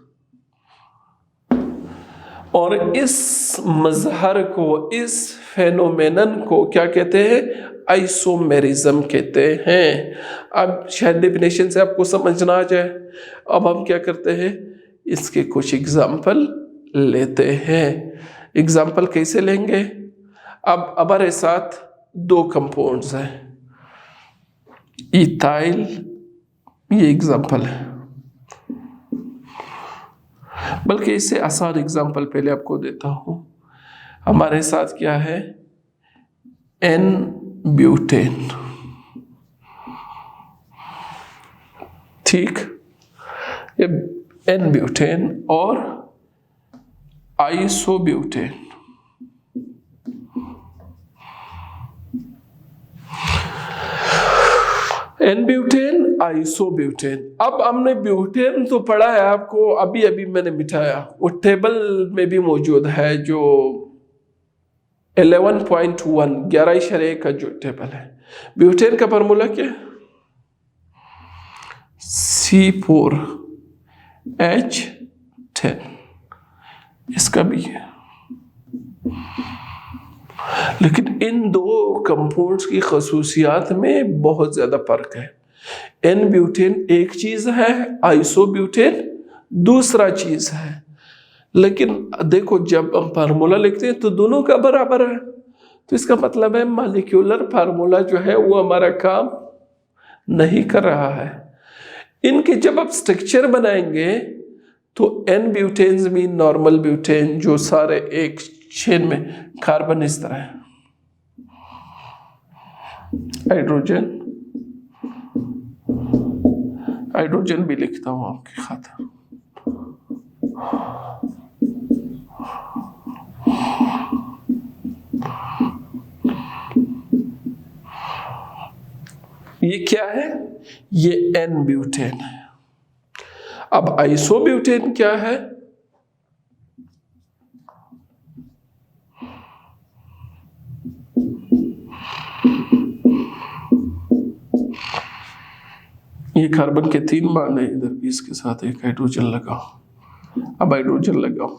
और इस मजहर को, इस फेनोमेनन को क्या कहते हैं, आइसोमेरिज्म कहते हैं। अब शायद डेफिनेशन से आपको समझना आ जाए। अब हम क्या करते हैं, इसके कुछ एग्जाम्पल लेते हैं। एग्जाम्पल कैसे लेंगे, अब हमारे साथ दो कंपाउंड्स हैं, इथाइल, ये एग्जाम्पल है, बल्कि इससे आसान एग्जाम्पल पहले आपको देता हूं। हमारे साथ क्या है, एन ब्यूटेन, ठीक, ये एन ब्यूटेन और आइसोब्यूटेन। N butane, isobutane. अब हमने ब्यूटेन तो पढ़ा है आपको, अभी अभी मैंने मिटाया, वो टेबल में भी मौजूद है, जो 11.1 11 का जो टेबल है। ब्यूटेन का फार्मूला क्या है, C4H10, इसका भी है। लेकिन इन दो कंपाउंड्स की खसूसियात में बहुत ज्यादा फर्क है। एन ब्यूटेन एक चीज है, आइसोब्यूटेन दूसरा चीज है। लेकिन देखो, जब हम फार्मूला लिखते हैं तो दोनों का बराबर है, तो इसका मतलब है मॉलिक्यूलर फार्मूला जो है वो हमारा काम नहीं कर रहा है। इनके जब आप स्ट्रक्चर बनाएंगे तो एन ब्यूटेन्स भी नॉर्मल ब्यूटेन, जो सारे एक चेन में कार्बन इस तरह है, हाइड्रोजन भी लिखता हूं आपकी खातिर। ये क्या है, ये एन ब्यूटेन है। अब आइसोब्यूटेन क्या है, ये कार्बन के 3 बांड है, इधर भी इसके साथ एक हाइड्रोजन लगाओ। अब हाइड्रोजन लगाओ,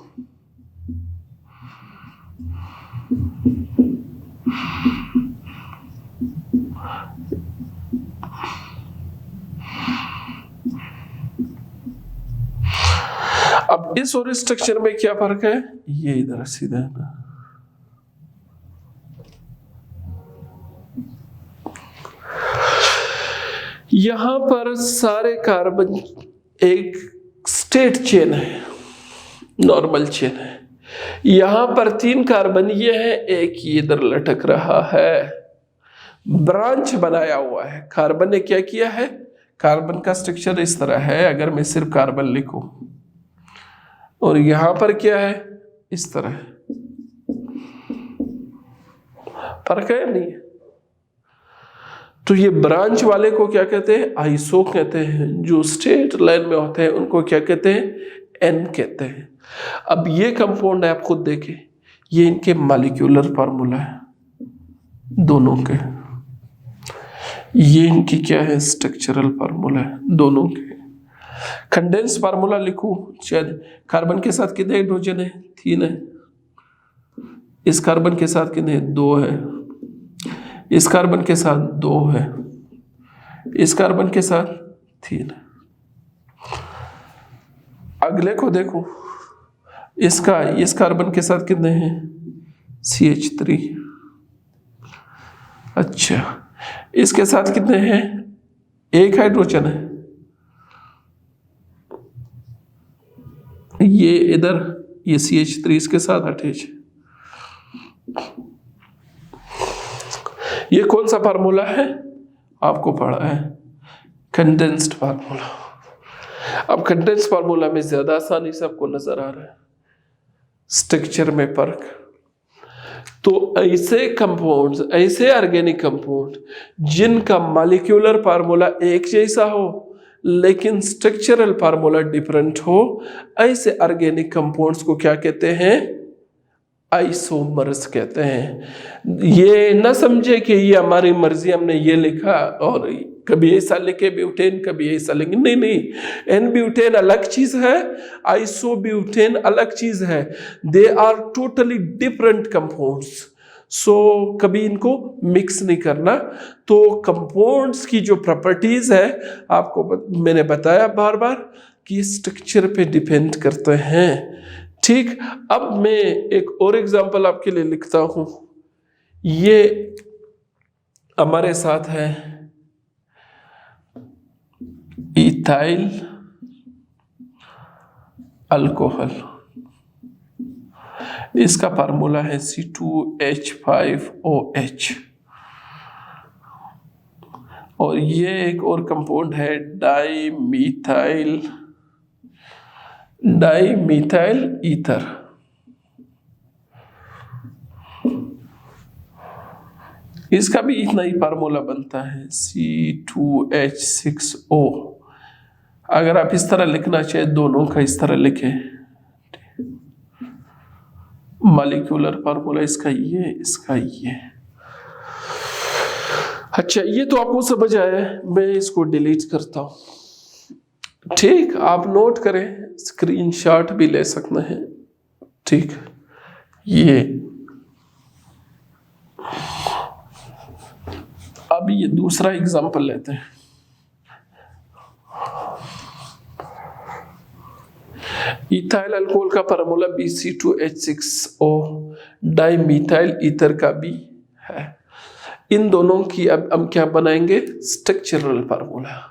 अब इस और स्ट्रक्चर में क्या फर्क है, ये इधर सीधा है ना, यहां पर सारे कार्बन एक स्टेट चेन है, नॉर्मल चेन है। यहां पर 3 कार्बन ये है, एक ये इधर लटक रहा है, ब्रांच बनाया हुआ है। कार्बन ने क्या किया है, कार्बन का स्ट्रक्चर इस तरह है, अगर मैं सिर्फ कार्बन लिखूं, और यहां पर क्या है, इस तरह है। फर्क है नहीं है? तो ये ब्रांच वाले को क्या कहते हैं, आइसो कहते हैं। जो स्ट्रेट लाइन में होते हैं उनको क्या कहते हैं, एन कहते हैं। अब ये कंपाउंड है, आप खुद देखें, ये इनके मॉलिक्यूलर फार्मूला है दोनों के, ये इनकी क्या है, स्ट्रक्चरल फार्मूला है दोनों के। कंडेंस फार्मूला लिखूं, शायद कार्बन के साथ कितने हाइड्रोजन है, 3 है। इस कार्बन के साथ कितने, 2 है। इस कार्बन के साथ 2 है। इस कार्बन के साथ 3 है। अगले को देखो, इसका इस कार्बन के साथ कितने हैं? CH3। अच्छा, इसके साथ कितने हैं? एक हाइड्रोजन है। ये इधर ये CH3 इसके साथ अटैच। ये कौन सा फार्मूला है? आपको पढ़ा है, कंडेंस्ड फार्मूला। अब कंडेंस्ड फार्मूला में ज्यादा आसानी से आपको नजर आ रहा है स्ट्रक्चर में फर्क। तो ऐसे कंपाउंड्स, ऐसे ऑर्गेनिक कंपाउंड जिनका मॉलिक्यूलर फार्मूला एक जैसा हो लेकिन स्ट्रक्चरल फार्मूला डिफरेंट हो, ऐसे ऑर्गेनिक कंपाउंड्स को क्या कहते हैं? आइसोमर्स कहते हैं। ये ना समझे कि ये हमारी मर्जी, हमने ये लिखा और कभी ऐसा लिखे ब्यूटेन, कभी ऐसा लिखे, नहीं नहीं। एन ब्यूटेन अलग चीज है, आइसोब्यूटेन अलग चीज है। They are totally different compounds. So कभी इनको मिक्स नहीं करना। तो कंपाउंड्स की जो प्रॉपर्टीज है आपको मैंने बताया बार बार कि स्ट्रक्चर पे डिपेंड करते हैं। ठीक, अब मैं एक और एग्जांपल आपके लिए लिखता हूं। ये हमारे साथ है इथाइल अल्कोहल। इसका फार्मूला है C2H5OH। और ये एक और कंपाउंड है डाईमीथाइल ईथर। इसका भी इतना ही फार्मूला बनता है C2H6O। अगर आप इस तरह लिखना चाहे, दोनों का इस तरह लिखें, मॉलिक्यूलर फार्मूला इसका ये, इसका ये। अच्छा, ये तो आपको समझ आया है। मैं इसको डिलीट करता हूं। ठीक, आप नोट करें, स्क्रीनशॉट भी ले सकते हैं। ठीक, ये अब ये दूसरा एग्जांपल लेते हैं। इथाइल अल्कोहल का फार्मूला BC2H6O, डाईमीथाइल ईथर का भी है। इन दोनों की अब हम क्या बनाएंगे? Structural formula.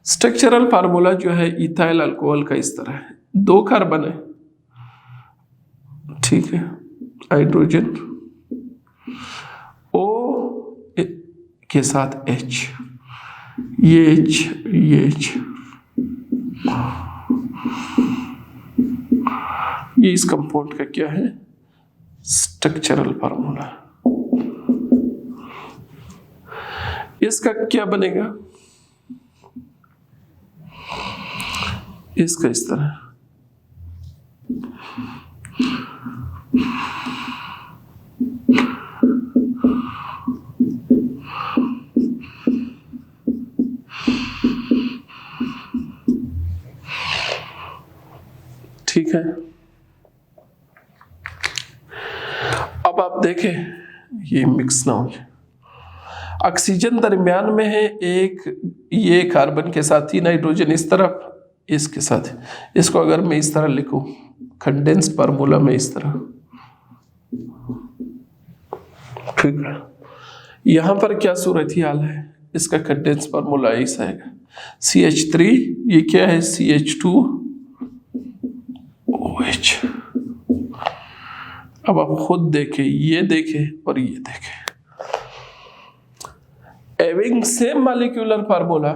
स्ट्रक्चरल फार्मूला जो है इथाइल अल्कोहल का इस तरह है। 2 कार्बन है, ठीक है, हाइड्रोजन O के साथ H, ये H, ये H। ये इस कंपाउंड का क्या है? Structural formula. इसका क्या बनेगा? इसका इस तरह। ठीक है, अब आप देखें ये मिक्स ना हो जाए। ऑक्सीजन दरमियान में है, एक ये कार्बन के साथ ही नाइट्रोजन इस तरफ, इसके साथ। इसको अगर मैं इस तरह लिखूं, कंडेंस्ड फार्मूला में इस तरह, ठीक है। यहां पर क्या सूरत हाल है? इसका कंडेंस्ड फार्मूला ऐसा है, CH3, ये क्या है? CH2OH। अब आप खुद देखें, ये देखें और ये देखें, having same molecular formula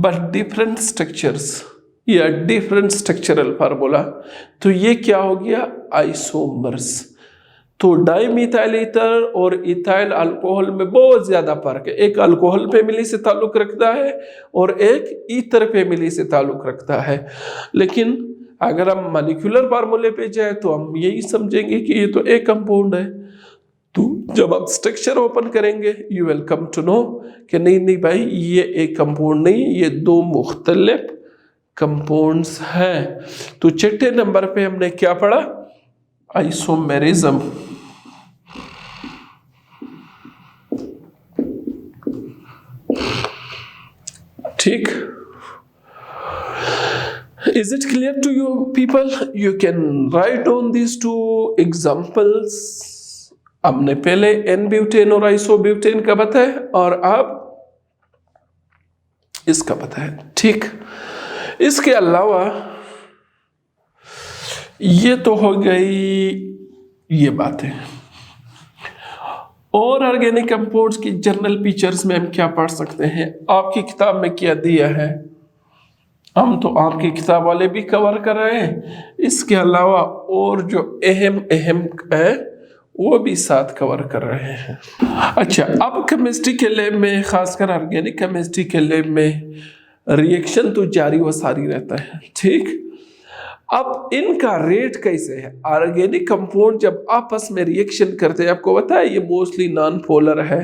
but different structures या different structural formula, तो ये क्या हो गया? आइसोमर्स। तो डाईमीथाइल ईथर और इथाइल अल्कोहल में बहुत ज्यादा फर्क है। एक अल्कोहल फैमिली से ताल्लुक रखता है और एक ईथर फैमिली से ताल्लुक रखता है। लेकिन अगर हम मॉलिक्यूलर फार्मूले पे जाए तो हम यही समझेंगे कि ये तो एक कंपाउंड है। तो जब आप स्ट्रक्चर ओपन करेंगे you will come to know कि नहीं नहीं भाई, ये एक कंपाउंड नहीं, ये 2 मुख्तलिफ कंपाउंड्स हैं। तो छठे नंबर पे हमने क्या पढ़ा? आइसोमेरिज्म। ठीक, Is it clear to you people? You can write down these two examples. हमने पहले एन ब्यूटेन और आइसोब्यूटेन का बताया और अब इसका बताया। ठीक, इसके अलावा ये तो हो गई ये बातें। और ऑर्गेनिक कंपाउंड्स की जनरल फीचर्स में हम क्या पढ़ सकते हैं, आपकी किताब में क्या दिया है, हम तो आपकी किताब वाले भी कवर कर रहे हैं, इसके अलावा और जो अहम है वो भी साथ कवर कर रहे हैं। अच्छा, अब केमिस्ट्री के लैब में, खासकर ऑर्गेनिक केमिस्ट्री के लैब में रिएक्शन तो जारी व सारी रहता है। ठीक, अब इनका रेट कैसे है? ऑर्गेनिक कंपाउंड जब आपस में रिएक्शन करते हैं, आपको पता है ये मोस्टली नॉन पोलर है,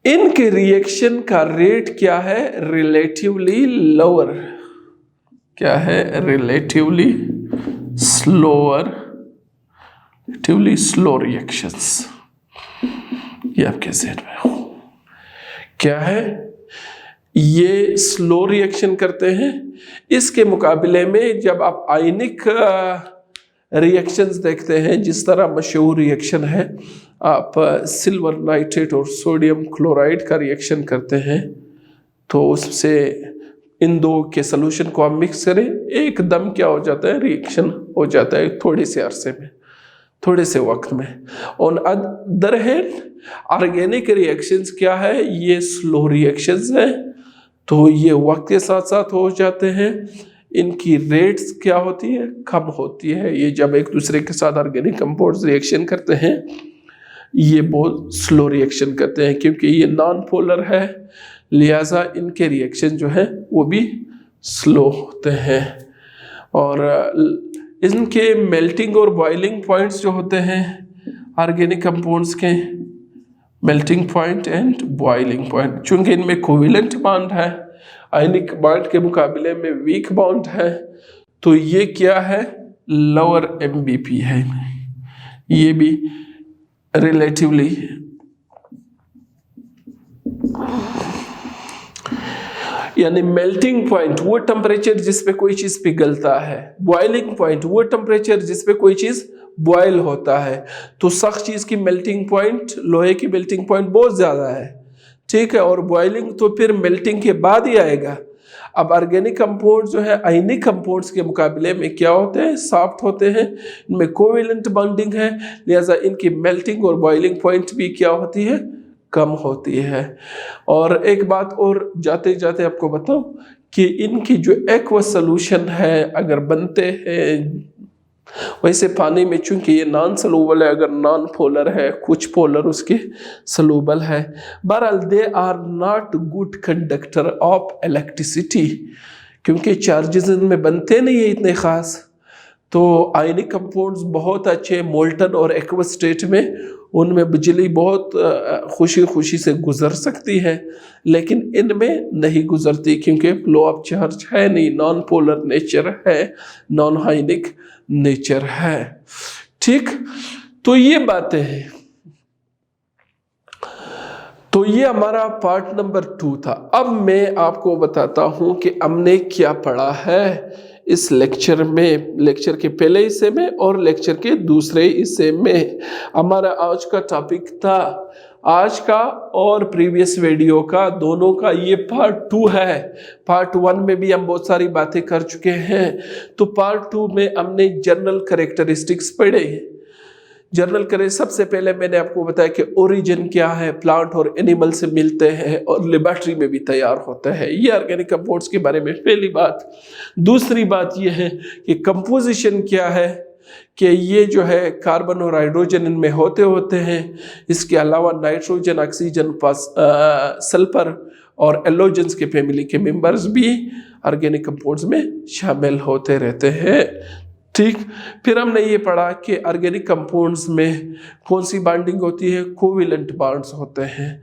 इनके रिएक्शन का रेट क्या है? Relatively lower. क्या है? Relatively slower, relatively slow reactions. ये आपके ज़हन में हो क्या है? ये स्लो रिएक्शन करते हैं। इसके मुकाबले में जब आप आयनिक रिएक्शंस देखते हैं, जिस तरह मशहूर रिएक्शन है, आप सिल्वर नाइट्रेट और सोडियम क्लोराइड का रिएक्शन करते हैं, तो उससे इन दो के सॉल्यूशन को आप मिक्स करें, एकदम क्या हो जाता है? रिएक्शन हो जाता है थोड़े से अरसे में, थोड़े से वक्त में। On other hand organic reactions क्या है? ये स्लो रिएक्शंस हैं, तो ये वक्त के साथ साथ हो जाते हैं। इनकी रेट्स क्या होती है? कम होती है। ये जब एक दूसरे के साथ ऑर्गेनिक कंपाउंड्स रिएक्शन करते हैं, ये बहुत स्लो रिएक्शन करते हैं, क्योंकि ये नॉन पोलर है, लिहाजा इनके रिएक्शन जो है वो भी स्लो होते हैं। और इनके मेल्टिंग और बॉइलिंग पॉइंट्स जो होते हैं ऑर्गेनिक कंपाउंड्स के, melting point and boiling point, चूंकि इनमें कोवेलेंट बॉन्ड है, आयनिक बॉन्ड के मुकाबले में वीक बॉन्ड है, तो ये क्या है? लोअर MBP है। ये भी रिलेटिवली यानी मेल्टिंग पॉइंट वो टेम्परेचर जिस पे कोई चीज पिघलता है, बॉइलिंग पॉइंट वो टेम्परेचर जिस पे कोई चीज बॉयल होता है। तो सख्त चीज की मेल्टिंग पॉइंट, लोहे की मेल्टिंग पॉइंट बहुत ज्यादा है। ठीक है, और बॉइलिंग तो फिर मेल्टिंग के बाद ही आएगा। अब ऑर्गेनिक कंपाउंड जो है आयनिक कंपाउंड्स के मुकाबले में क्या होते हैं? सॉफ्ट होते हैं, इनमें कोवेलेंट बॉन्डिंग है, लिहाजा इनकी मेल्टिंग और बॉइलिंग पॉइंट भी क्या होती है? कम होती है। और एक बात और जाते जाते आपको बताऊं कि इनकी जो एक्वस सॉल्यूशन है अगर बनते हैं, वैसे पानी में चूंकि ये नॉन सलूबल है, अगर नॉन पोलर है, कुछ पोलर उसके सलूबल है, बहरहाल they are not good conductor of electricity, क्योंकि चार्जेस इनमें बनते नहीं है इतने ख़ास। तो आयनिक कंपाउंड्स बहुत अच्छे मोल्टन और एक्वस स्टेट में, उनमें बिजली बहुत खुशी खुशी से गुजर सकती है, लेकिन इनमें नहीं गुजरती, क्योंकि फ्लो ऑफ चार्ज है नहीं, नॉन पोलर नेचर है, नॉन आयनिक नेचर है। ठीक, तो ये बातें हैं। तो ये हमारा पार्ट नंबर 2 था। अब मैं आपको बताता हूं कि हमने क्या पढ़ा है इस लेक्चर में, लेक्चर के पहले हिस्से में और लेक्चर के दूसरे हिस्से में। हमारा आज का टॉपिक था, आज का और प्रीवियस वीडियो का दोनों का ये पार्ट 2 है। पार्ट 1 में भी हम बहुत सारी बातें कर चुके हैं, तो पार्ट 2 में हमने जनरल कैरेक्टरिस्टिक्स पढ़े। जनरल करें, सबसे पहले मैंने आपको बताया कि ओरिजिन क्या है, प्लांट और एनिमल से मिलते हैं और लेबोरेटरी में भी तैयार होता है। ये ऑर्गेनिक कंपाउंड्स के बारे में पहली बात। दूसरी बात ये है कि कंपोजिशन क्या है, कि ये जो है कार्बन और हाइड्रोजन इनमें होते हैं। इसके अलावा नाइट्रोजन, ऑक्सीजन, सल्फर और एलोजेंस के फैमिली के मेंबर्स भी ऑर्गेनिक कंपाउंड्स में शामिल होते रहते हैं। ठीक, फिर हमने ये पढ़ा कि ऑर्गेनिक कंपाउंड्स में कौन सी बॉन्डिंग होती है, कोवेलेंट बॉन्ड्स होते हैं।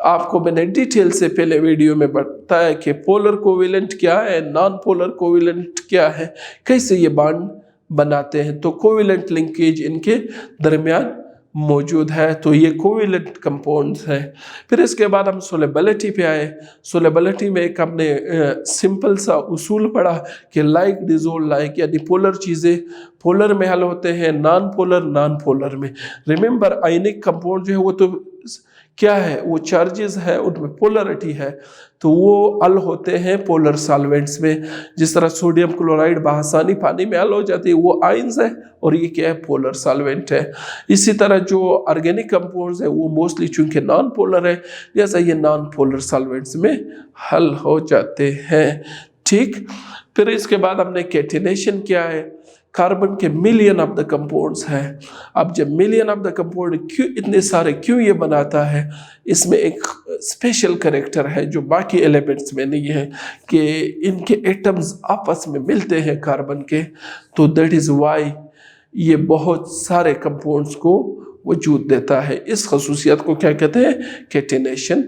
आपको मैंने डिटेल से पहले वीडियो में बताया कि पोलर कोवेलेंट क्या है, नॉन पोलर कोवेलेंट क्या है, कैसे ये बॉन्ड बनाते हैं। तो कोवेलेंट लिंकेज इनके दरमियान मौजूद है। तो ये कोवेलेंट कंपाउंड्स है। फिर इसके बाद हम सोलेबिलिटी पे आए। सोलेबिलिटी में एक हमने सिंपल सा उसूल पढ़ा कि लाइक डिसोल्व लाइक, यानी पोलर चीज़ें पोलर में हल होते हैं, नॉन पोलर में। रिमेंबर आयनिक कंपाउंड जो है वो तो क्या है, वो चार्जेस है, उनमें पोलरिटी है, तो वो हल होते हैं पोलर सॉल्वेंट्स में। जिस तरह सोडियम क्लोराइड बआसानी पानी में हल हो जाती है, वो आयंस है, और ये क्या है, पोलर सॉल्वेंट है। इसी तरह जो ऑर्गेनिक कंपाउंड्स है वो मोस्टली चूंकि नॉन पोलर है, जैसा ये नॉन पोलर सॉल्वेंट्स में हल हो जाते हैं। ठीक, फिर इसके बाद हमने कैटिनेशन क्या है, कार्बन के मिलियन ऑफ द कंपाउंड्स हैं। अब जब मिलियन ऑफ द कंपाउंड क्यों इतने सारे क्यों ये बनाता है, इसमें एक स्पेशल कैरेक्टर है जो बाकी एलिमेंट्स में नहीं है, कि इनके एटम्स आपस में मिलते हैं कार्बन के, तो दैट इज़ वाई ये बहुत सारे कंपाउंड्स को वजूद देता है। इस खसूसियत को क्या कहते हैं, कैटिनेशन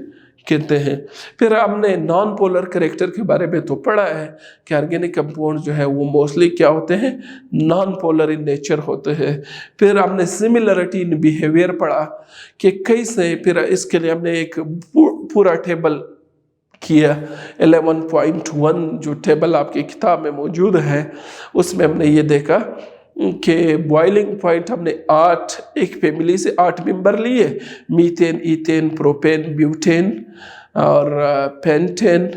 कहते हैं। फिर हमने नॉन पोलर कैरेक्टर के बारे में तो पढ़ा है कि ऑर्गेनिक कंपाउंड जो है वो मोस्टली क्या होते हैं, नॉन पोलर इन नेचर होते हैं। फिर हमने सिमिलरिटी इन बिहेवियर पढ़ा कि कैसे, फिर इसके लिए हमने एक पूरा टेबल किया 11.1 जो टेबल आपकी किताब में मौजूद है, उसमें हमने ये देखा कि बॉइलिंग पॉइंट हमने 8 एक फैमिली से 8 मेंबर लिए, मीथेन, ईथेन, प्रोपेन, ब्यूटेन और पेंटेन,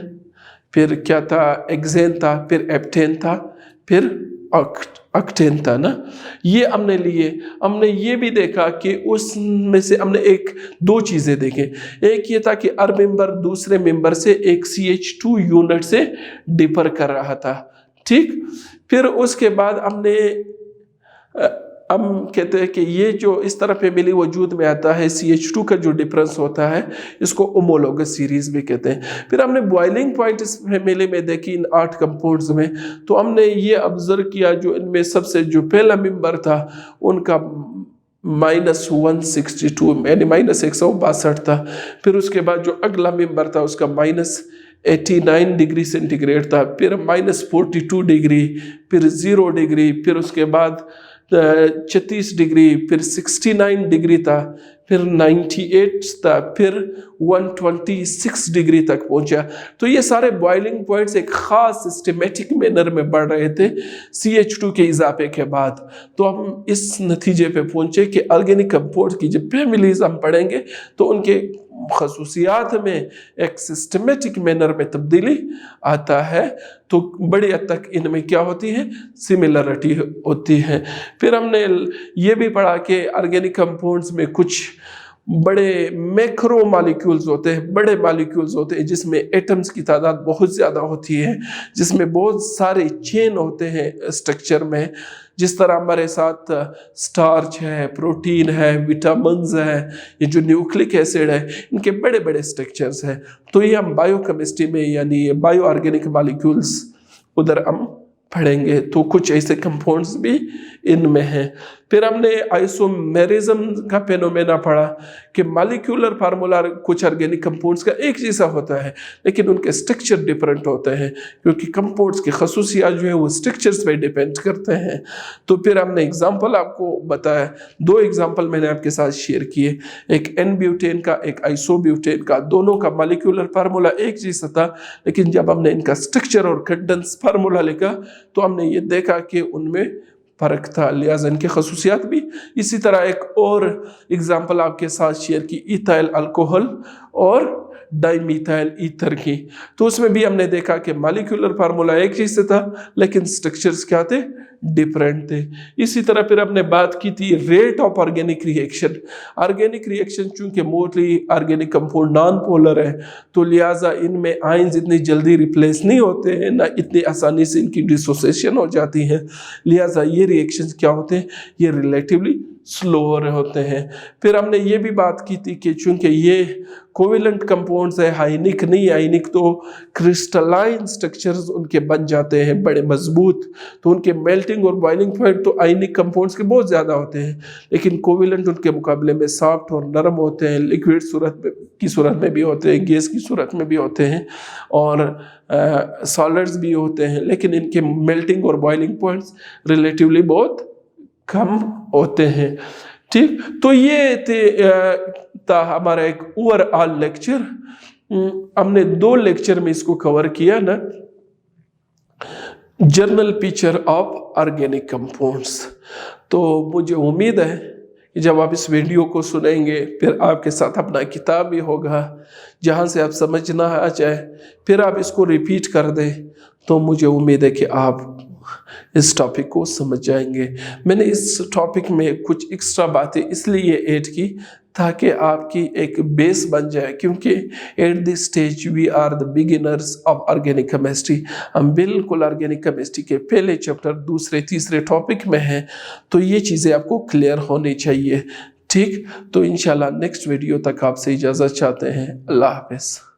फिर क्या था, एक्सेन था, फिर एप्टेन था, फिर ऑक्टेन था ना, ये हमने लिए। हमने ये भी देखा कि उसमें से हमने दो चीज़ें देखें। एक ये था कि हर मेंबर दूसरे मेंबर से एक CH2 यूनिट से डिफर कर रहा था। ठीक, फिर उसके बाद हमने हम कहते हैं कि ये जो इस तरह फैमिली वजूद में आता है, CH2 का जो डिफरेंस होता है, इसको होमोलोगस सीरीज भी कहते हैं। फिर हमने बॉइलिंग पॉइंट इस फैमिली में देखी इन 8 कंपाउंड्स में, तो हमने ये ऑब्जर्व किया जो इनमें सबसे जो पहला मेंबर था उनका -162 यानी -162 था। फिर उसके बाद जो अगला मेंबर था उसका -89 डिग्री सेंटीग्रेड था, फिर -42 डिग्री, फिर 0 डिग्री, फिर उसके बाद 36 डिग्री, फिर 69 डिग्री था, फिर 98 था, फिर 126 डिग्री तक पहुंचा। तो ये सारे बॉइलिंग पॉइंट्स एक ख़ास सिस्टमेटिक मैनर में बढ़ रहे थे CH2 के इजाफे के बाद। तो हम इस नतीजे पे पहुंचे कि ऑर्गेनिक कंपाउंड की जब फैमिलीज हम पढ़ेंगे तो उनके खसूसियात में एक सिस्टमेटिक मैनर में तब्दीली आता है, तो बड़ी हद तक इनमें क्या होती है, सिमिलरिटी होती है। फिर हमने ये भी पढ़ा कि ऑर्गेनिक कंपाउंड्स में कुछ बड़े मैक्रो मॉलिक्यूल्स होते हैं, बड़े मॉलिक्यूल्स होते हैं जिसमें एटम्स की तादाद बहुत ज़्यादा होती है, जिसमें बहुत सारे चेन होते हैं स्ट्रक्चर में। जिस तरह हमारे साथ स्टार्च है, प्रोटीन है, विटामिन्स है, ये जो न्यूक्लिक एसिड है, इनके बड़े बड़े स्ट्रक्चर्स हैं। तो ये हम बायोकेमिस्ट्री में यानी बायो ऑर्गेनिक मॉलिक्यूल्स उधर हम पढ़ेंगे, तो कुछ ऐसे कंपाउंड्स भी इनमें हैं। फिर हमने आइसोमेरिज्म का फेनोमेना पढ़ा कि मॉलिक्यूलर फार्मूला कुछ ऑर्गेनिक कंपाउंड्स का एक जैसा होता है लेकिन उनके स्ट्रक्चर डिफरेंट होते हैं, क्योंकि कंपाउंड्स की खसूसियात जो है वो स्ट्रक्चर्स पे डिपेंड करते हैं। तो फिर हमने एग्जांपल आपको बताया, 2 एग्जांपल मैंने आपके साथ शेयर किए, एक N-ब्यूटेन का, एक आइसोब्यूटेन का। दोनों का मॉलिक्यूलर फार्मूला एक जैसा था, लेकिन जब हमने इनका स्ट्रक्चर और कंडेंस फार्मूला लिखा तो हमने ये देखा कि उनमें फ़र्क था, लिहाजा इनके खसूसियात भी। इसी तरह एक और एग्जाम्पल आपके साथ शेयर की, इथाइल अल्कोहल और डाइमीथाइल ईथर की। तो उसमें भी हमने देखा कि मॉलिक्यूलर फार्मूला एक चीज़ से था लेकिन स्ट्रक्चर्स क्या थे, डिफरेंट थे। इसी तरह फिर हमने बात की थी rate of organic reaction. Organic reaction चूंकि mostly organic compound non polar है, तो लिहाजा इनमें आयंस इतनी जल्दी रिप्लेस नहीं होते हैं, ना इतनी आसानी से इनकी डिसोसिएशन हो जाती है, लिहाजा ये रिएक्शंस क्या होते हैं, ये रिलेटिवली स्लोअर होते हैं। फिर हमने ये भी बात की थी कि चूंकि ये कोवेलेंट कंपाउंड्स है, आयनिक नहीं, आयनिक तो क्रिस्टलाइन स्ट्रक्चर्स उनके बन जाते हैं बड़े मजबूत, तो उनके मेल्टिंग और बॉइलिंग पॉइंट तो आयनिक कंपाउंड्स के बहुत ज़्यादा होते हैं, लेकिन कोवेलेंट उनके मुकाबले में सॉफ्ट और नरम होते हैं, लिक्विड की सूरत में भी होते हैं, गैस की सूरत में भी होते हैं और सॉलिड्स भी होते हैं, लेकिन इनके मेल्टिंग और बॉइलिंग पॉइंट्स रिलेटिवली बहुत कम होते हैं। ठीक, तो ये था हमारा एक ओवरऑल लेक्चर। हमने 2 लेक्चर में इसको कवर किया ना, general picture of organic compounds. तो मुझे उम्मीद है कि जब आप इस वीडियो को सुनेंगे फिर आपके साथ अपना किताब भी होगा जहाँ से आप समझना आ जाए, फिर आप इसको रिपीट कर दें, तो मुझे उम्मीद है कि आप इस टॉपिक को समझ जाएंगे। मैंने इस टॉपिक में कुछ एक्स्ट्रा बातें इसलिए ऐड की ताकि आपकी एक बेस बन जाए, क्योंकि at this stage we are the beginners of organic chemistry. हम बिल्कुल ऑर्गेनिक केमिस्ट्री के पहले चैप्टर, दूसरे, तीसरे टॉपिक में हैं, तो ये चीज़ें आपको क्लियर होनी चाहिए। ठीक, तो इंशाल्लाह नेक्स्ट वीडियो तक आपसे इजाज़त चाहते हैं। अल्लाह हाफ़िज़।